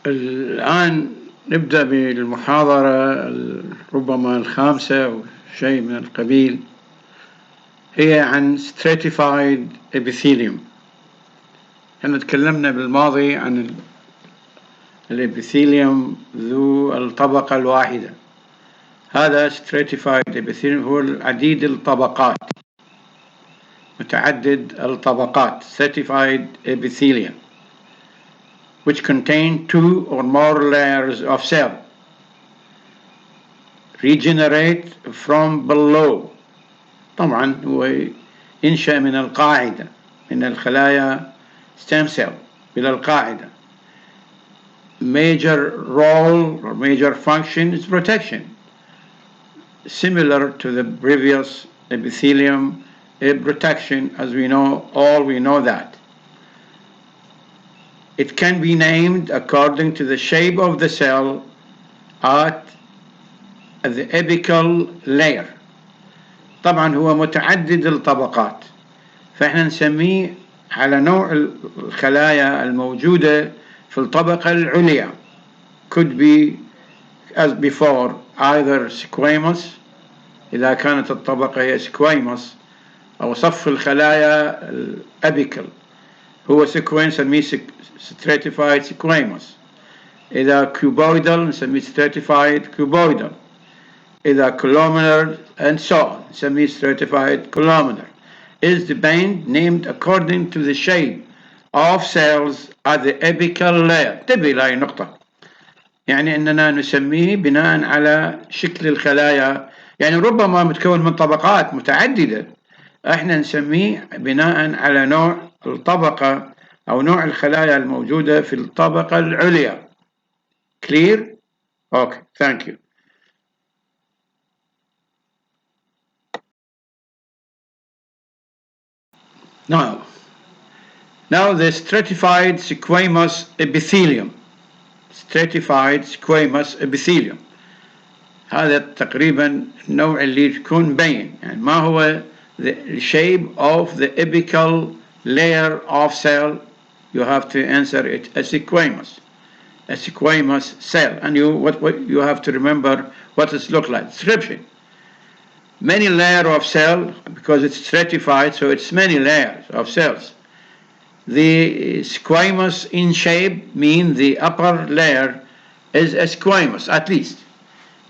الآن نبدأ بالمحاضرة ربما الخامسة أو شيء من القبيل، هي عن stratified epithelium. احنا تكلمنا بالماضي عن الابيثيليوم ذو الطبقة الواحدة. هذا stratified epithelium هو عديد الطبقات، متعدد الطبقات stratified epithelium, which contain 2 or more layers of cell, regenerate from below. طبعا هو ينشأ من القاعدة، من الخلايا stem cell إلى القاعدة. Major role or major function is protection, similar to the previous epithelium, protection, as we know, we know that. It can be named according to the shape of the cell at the apical layer. طبعا هو متعدد الطبقات، فإحنا نسميه على نوع الخلايا الموجودة في الطبقة العليا. could be as before either squamous إذا كانت الطبقة هي squamous، أو صف الخلايا الأبيكال هو سيكوين نسميه stratified squamous. إذا cuboidal نسميه stratified cuboidal. إذا columnar and so on نسميه stratified columnar. Is the band named according to the shape of cells at the apical layer. انتبه لهي النقطة، يعني أننا نسميه بناء على شكل الخلايا، يعني ربما متكون من طبقات متعددة، احنا نسميه بناء على نوع الطبقة أو نوع الخلايا الموجودة في الطبقة العليا. Clear? Okay, thank you. Now the stratified squamous epithelium. stratified squamous epithelium هذا تقريبا النوع اللي يكون بين، يعني ما هو the shape of the apical layer of cell. You have to answer it a squamous cell, and what you have to remember what it looks like. Description: many layer of cell, because it's stratified, so it's many layers of cells. The squamous in shape mean the upper layer is a squamous at least.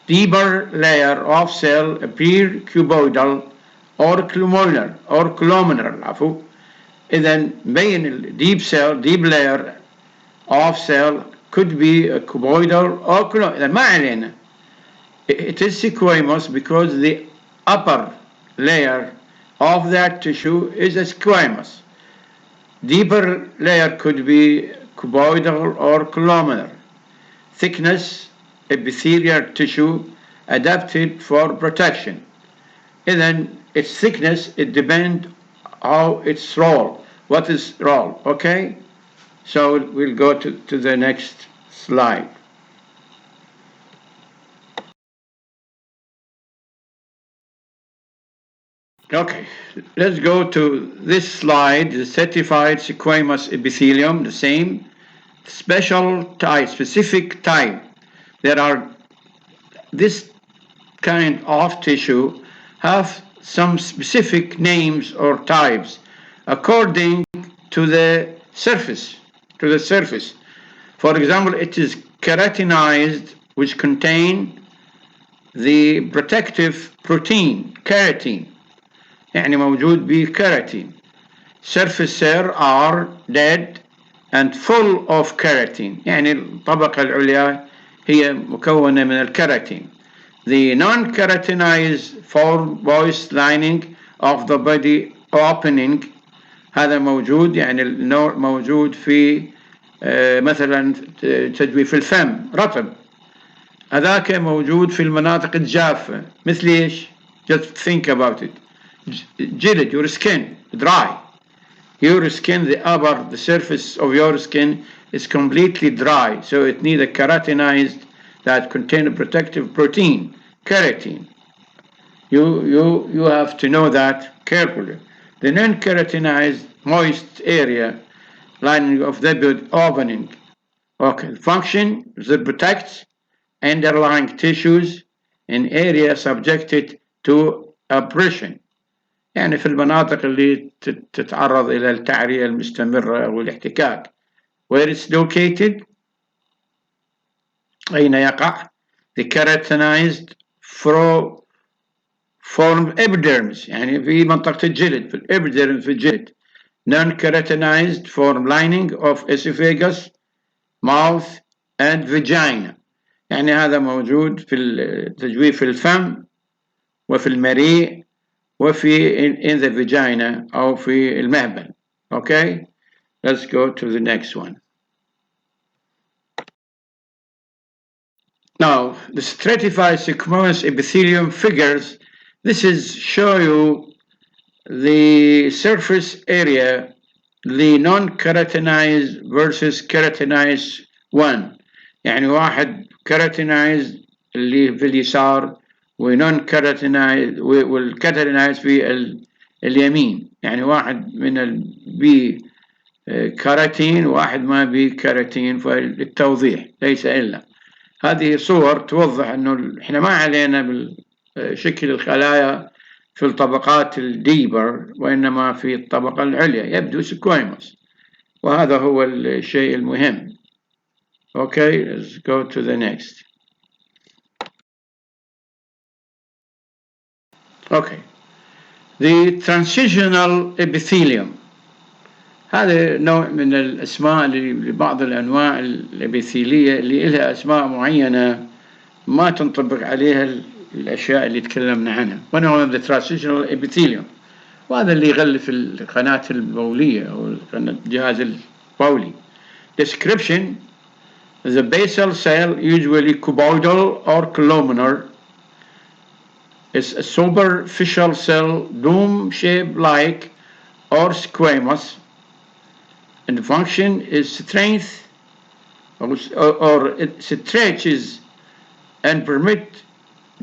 Deeper layer of cell appear cuboidal or columnar عفوا. إذن بين deep layer of cell could be a cuboidal or columnar. إذن ما علينا. It is squamous because the upper layer of that tissue is a squamous. Deeper layer could be cuboidal or columnar. Thickness, epithelial tissue adapted for protection. And then its thickness, it depends how its role. What is role? Okay? So we'll go to the next slide. Okay, let's go to this slide, the stratified squamous epithelium, the same special type, specific type. There are this kind of tissue have some specific names or types according to the surface. For example, it is keratinized, which contain the protective protein keratin. يعني موجود به keratin. Surface cells are dead and full of keratin. يعني الطبقة العليا هي مكونة من الكeratin. The non-keratinized form voice lining of the body opening هذا موجود، يعني النوع موجود في مثلا تجويف الفم رطب، هذاك موجود في المناطق الجافة. مثل ايش؟ Just think about it. جلد, your skin, dry. Your skin, the surface of your skin is completely dry, so it needs a keratinized that contain a protective protein, keratin. You have to know that carefully. The non-keratinized moist area lining of the blood opening Okay, function that protects underlying tissues in area subjected to abrasion. يعني في المناطق اللي تتعرض إلى التعرية المستمرة والاحتكاك. Where it's located, أين يقع؟ The keratinized form epidermis، يعني في منطقة الجلد، في الإبيديرم في الجلد. Non-keratinized form lining of esophagus, mouth and vagina. يعني هذا موجود في تجويف الفم وفي المريء وفي in the vagina أو في المهبل. Okay, let's go to the next one. Now, the stratified squamous epithelium figures, this is show you the surface area, the non-keratinized versus keratinized one. يعني واحد keratinized اللي في اليسار ونون كيراتينايز والكيراتينايز في اليمين، يعني واحد من البي كيراتين وواحد ما بي كيراتين. فللتوضيح ليس إلا هذه صور توضح انه احنا ما علينا بالشكل الخلايا في الطبقات الديبر، وانما في الطبقة العليا يبدو سكويموس، وهذا هو الشيء المهم. Okay, let's go to the next. Okay, the transitional epithelium، هذا نوع من الأسماء لبعض الأنواع الإبيثيلية اللي لها أسماء معينة ما تنطبق عليها الأشياء اللي تكلمنا عنها. ونوع من transitional epithelium، وهذا اللي يغلف القناة البولية أو الجهاز البولي. Description: the basal cell, usually cuboidal or columnar, is a superficial cell, dome-shaped like or squamous, and the function is strength or it stretches and permit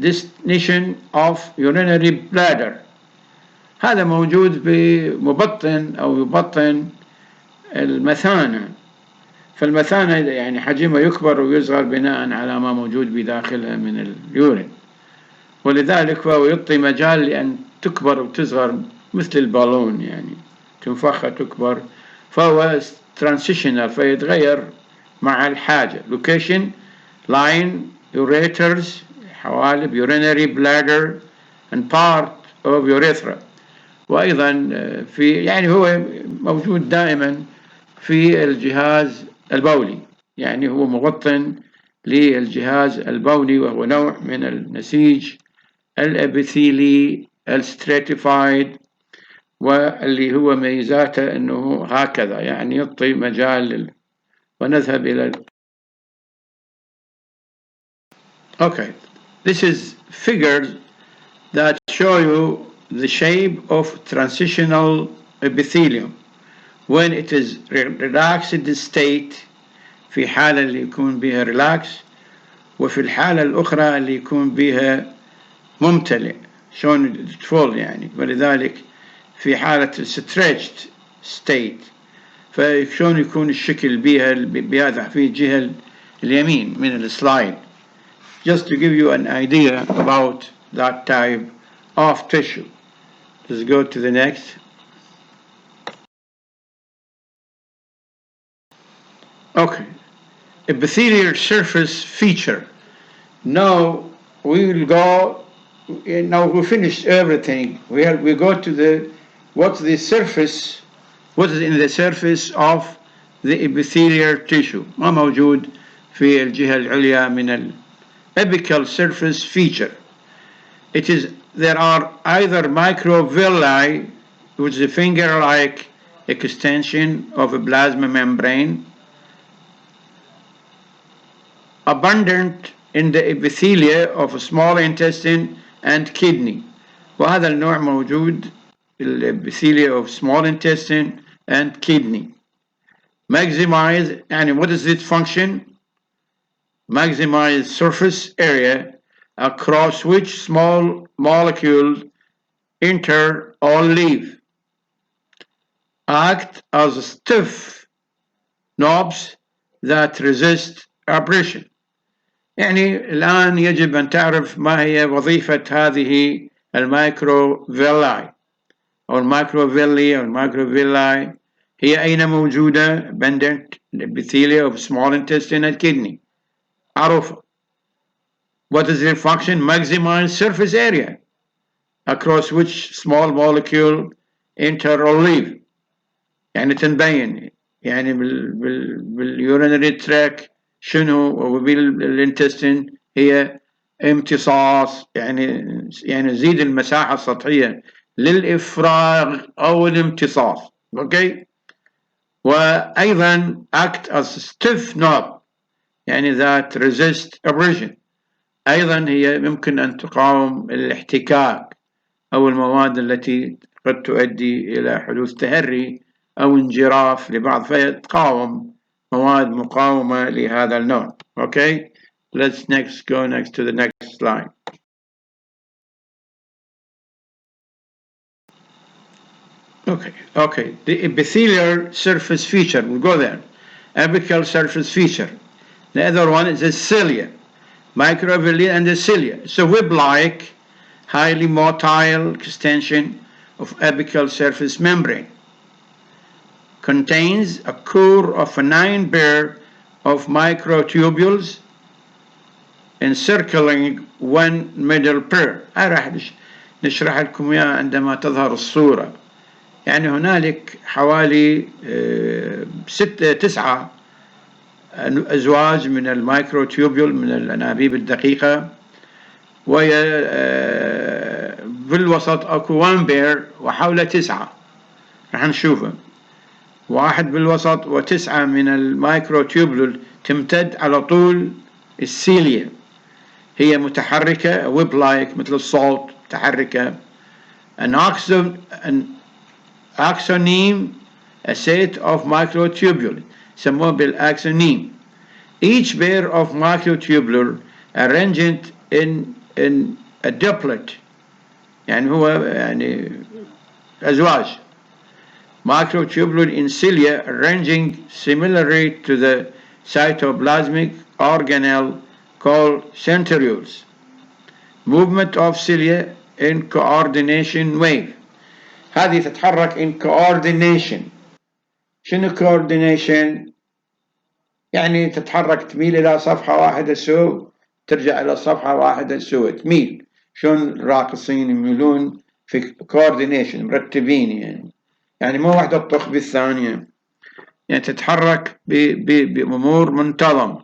destination of urinary bladder. هذا موجود بمبطن أو يبطن المثانة، فالمثانة يعني حجمها يكبر ويصغر بناء على ما موجود بداخلها من اليورين، ولذلك فهو يعطي مجال لأن تكبر وتصغر مثل البالون، يعني تنفخ تكبر، فهو transitional فيتغير مع الحاجة. location: line ureters، حوالب urinary bladder and part of urethra. وأيضا في يعني هو موجود دائما في الجهاز البولي، يعني هو مبطن للجهاز البولي، وهو نوع من النسيج الابيثيلي الستراتيفايد، واللي هو ميزاته انه هكذا يعني يعطي مجال ونذهب الى Okay, this is figures that show you the shape of transitional epithelium when it is relaxed state، في حالة اللي يكون بها relax، وفي الحالة الأخرى اللي يكون بها ممتلئ شلون full يعني، ولذلك في حالة stretched state فشلون يكون الشكل بها بهذا في الجهة اليمين من السلايد. Just to give you an idea about that type of tissue. Let's go to the next. Okay, epithelial surface feature. Now we will go. Now we finished everything. We go to the what's the surface, what is in the surface of the epithelial tissue. ما موجود في الجهة العليا من apical surface feature. There are either microvilli, which is a finger-like extension of a plasma membrane, abundant in the epithelia of small intestine and kidney. وهذا النوع موجود في epithelia of small intestine and kidney. Maximize, يعني what is its function? Maximize surface area across which small molecules enter or leave. Act as stiff knobs that resist abrasion. يعني الآن يجب أن تعرف ما هي وظيفة هذه المايكروفيلاي أو المايكروفيلي أو المايكروفيلاي. هي أين موجودة؟ abundant epithelium of small intestine and kidney. معروفة. What is their function? Maximize surface area across which small molecule enter or leave. يعني تنبين يعني بالurinary tract شنو وبالintestine هي امتصاص، يعني زيد المساحة السطحية للإفراغ أو الامتصاص. اوكي. وأيضا act as stiff knob يعني that resist abrasion. أيضا هي يمكن أن تقاوم الاحتكاك أو المواد التي قد تؤدي إلى حدوث تهري أو انجراف لبعض، فتقاوم مواد مقاومة لهذا النوع. Okay, let's go next to the next slide. Okay, the epithelial surface feature, we'll go there. Apical surface feature. The other one is the cilia, microvilli and the cilia. It's a web-like, highly motile extension of apical surface membrane. Contains a core of 9 pair of microtubules encircling one middle pair. راح نشرح لكم إياها عندما تظهر الصورة. يعني هنالك حوالي 9 أزواج من المايكروتيوبيول من الأنابيب الدقيقة، وهي في الوسط أكو 1 بير وحوله 9 راح نشوفه. 1 بالوسط و9 من المايكروتيوبيول تمتد على طول السيليا. هي متحركة ويب لايك مثل الصوت متحركة. an axoneme a set of microtubule يسموه بالأكسونيم. each pair of microtubule arranged in a duplet يعني هو يعني أزواج microtubule in cilia arranging similarly to the cytoplasmic organelle called centrioles. Movement of cilia in coordination wave. هذه تتحرك in coordination. شنو coordination؟ يعني تتحرك تميل إلى صفحة واحدة سو ترجع إلى صفحة واحدة سو تميل. شلون الراقصين يميلون في coordination مرتبين يعني مو واحدة تطخ بالثانية، يعني تتحرك بأمور منتظمة.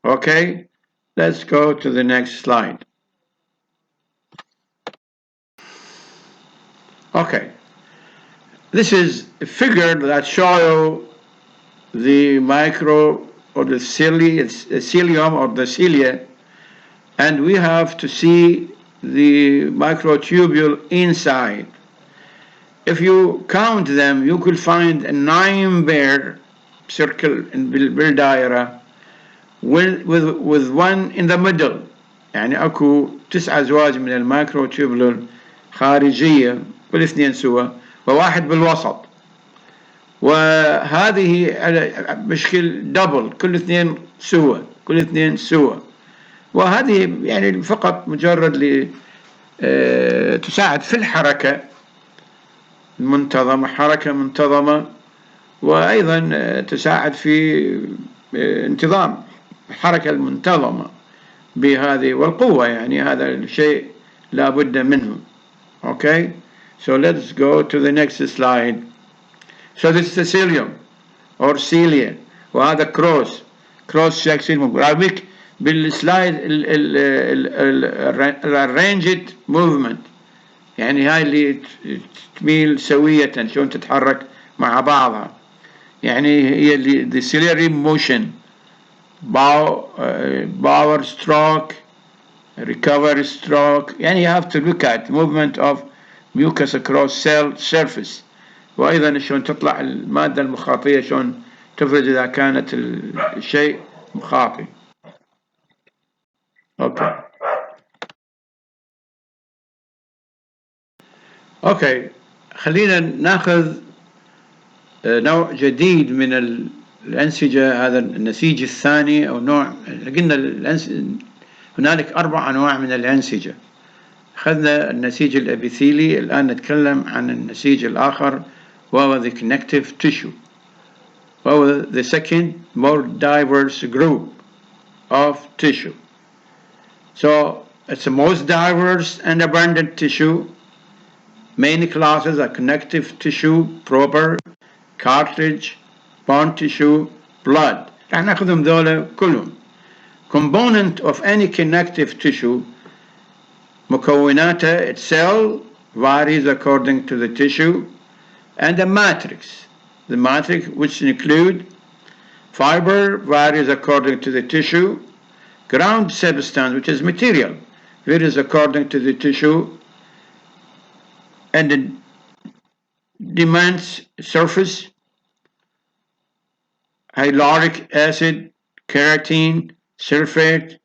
Okay, let's go to the next slide. Okay, this is a figure that shows the micro or the cilium or the cilia, and we have to see the microtubule inside. If you count them, you could find a 9 pair circle in بالدائرة with one in the middle. يعني أكو 9 أزواج من المايكروتوبولول خارجية والاثنين سوا وواحد بالوسط، وهذه بشكل دبل كل اثنين سوا. وهذه يعني فقط مجرد تساعد في الحركة المنتظمة، حركة منتظمة، وأيضا تساعد في انتظام الحركة المنتظمة بهذه والقوة، يعني هذا الشيء لا بد منه. Okay, so let's go to the next slide. So this is the cilium or cilia وهذا cross section. رابك بالسلايد arranged movement، يعني هاي اللي تميل سوية شلون تتحرك مع بعضها، يعني هي اللي the ciliary motion power stroke recovery stroke. يعني you have to look at movement of mucus across cell surface، وأيضا شلون تطلع المادة المخاطية شلون تفرز إذا كانت الشيء مخاطي. أوكي خلينا ناخذ نوع جديد من الأنسجة هذا النسيج الثاني أو نوع. قلنا هنالك 4 أنواع من الأنسجة. أخذنا النسيج الأبيثيلي، الآن نتكلم عن النسيج الآخر وهو the connective tissue، وهو the second more diverse group of tissue. So it's the most diverse and abundant tissue. Main classes are connective tissue proper, cartilage, bone tissue, blood. رح ناخذهم ذولا كلهم. Component of any connective tissue مكوناتها itself varies according to the tissue and the matrix. The matrix which include fiber varies according to the tissue, ground substance which is material varies according to the tissue, and the demands surface, hyaluronic acid, keratin, sulfate,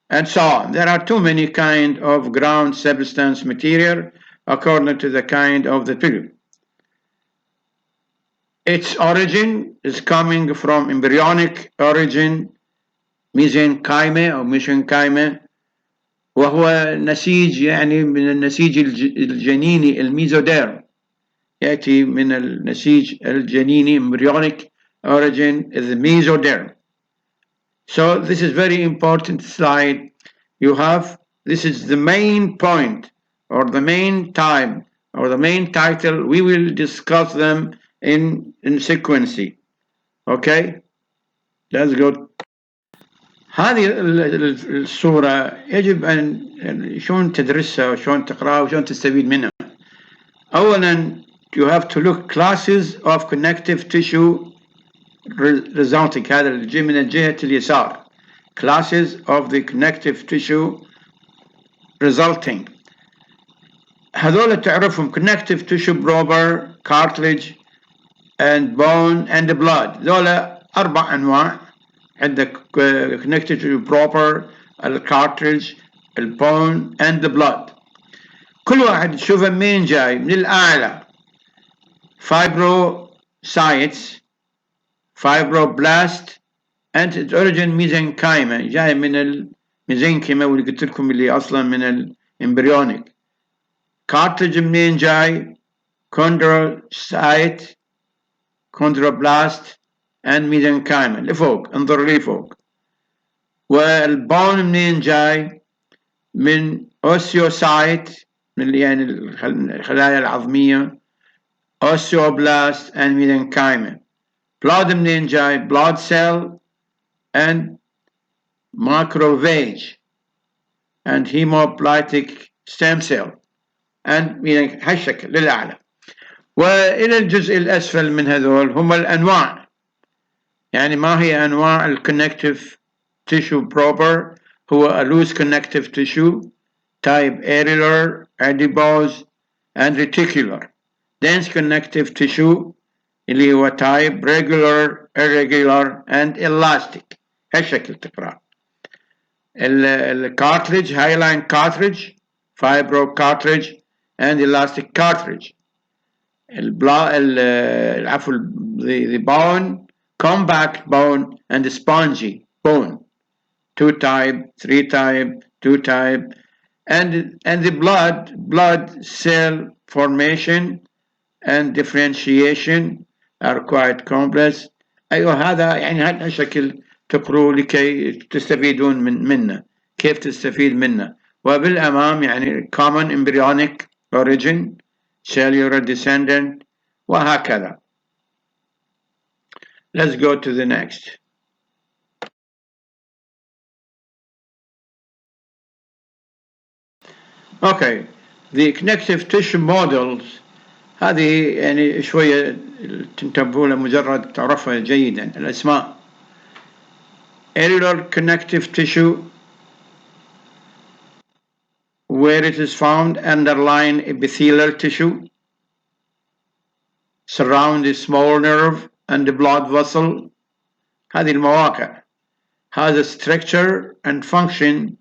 and so on. There are too many kinds of ground substance material according to the kind of the tissue. Its origin is coming from embryonic origin, mesenchyme أو mesenchyme، وهو نسيج يعني من النسيج الجنيني الميزوديرم، يأتي من النسيج الجنيني embryonic origin is the mesoderm. So this is very important slide you have. This is the main point or the main time or the main title. We will discuss them in sequence. Okay, let's go. هذه الصورة يجب أن شلون تدرسها وشلون تقرأها وشلون تستفيد منها. أولا you have to look classes of connective tissue resulting. هذا اللي من الجهة اليسار classes of the connective tissue resulting. هذول تعرفهم connective tissue proper, cartilage and bone and blood. ذولا 4 أنواع. عندك connective tissue proper, الكارتريج، البون and the blood. كل واحد تشوفه منين جاي. من الأعلى fibrocytes, fibroblast and its origin mesenchyme، جاي من الميزنكيما واللي قلت لكم اللي أصلا من الامبريونيك. cartilage منين جاي؟ chondrocyte، chondroblast and mesenchyme لفوق، انظر لي فوق. والبون منين جاي؟ من اوسيوسايت، من يعني الخلايا العظمية، osteoblast and mesenchyme. blood منين جاي؟ blood cell and macrophage and hematopoietic stem cell and هالشكل للأعلى. وإلى الجزء الأسفل من هذول هم الأنواع. يعني ما هي أنواع الكونكتيف tissue proper؟ هو a loose connective tissue type areolar, adipose and reticular. dense connective tissue اللي هو type regular, irregular and elastic. هالشكل تقرأ. الكارتريج hyaline cartilage, fibro cartilage and elastic cartilage. the bone, compact bone and spongy bone, 2 type, 3 type, 2 type, and the blood cell formation and differentiation are quite complex. أيوة هذا يعني هذا الشكل تقروا لكي تستفيدون منه. كيف تستفيد منه؟ وبالأمام يعني common embryonic origin, cellular descendant وهكذا. Let's go to the next. Okay, the connective tissue models هذه يعني شوية تنتبهوا لها مجرد تعرفها جيدا الأسماء. areolar connective tissue where it is found underlying epithelial tissue, surround the small nerve and the blood vessel. هذه المواقع has a structure and function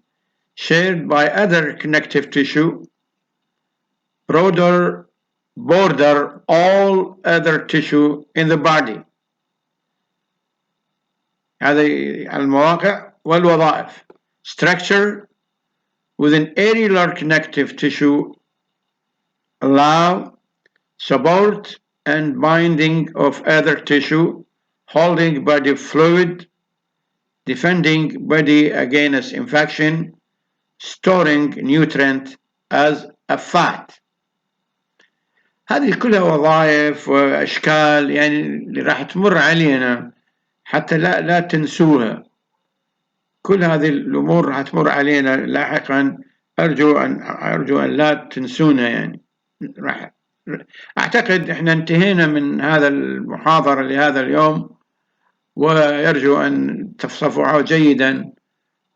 shared by other connective tissue, border all other tissue in the body. هذا المواقع والوظائف. Structure within areolar connective tissue allow support and binding of other tissue, holding body fluid, defending body against infection, storing nutrient as a fat. هذه كلها وظائف وأشكال يعني اللي راح تمر علينا حتى لا تنسوها. كل هذه الأمور راح تمر علينا لاحقا، أرجو أن لا تنسونا يعني. راح أعتقد إحنا انتهينا من هذا المحاضرة لهذا اليوم، ويرجو أن تفصفوها جيدا،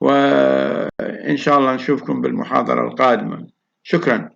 وإن شاء الله نشوفكم بالمحاضرة القادمة. شكرا.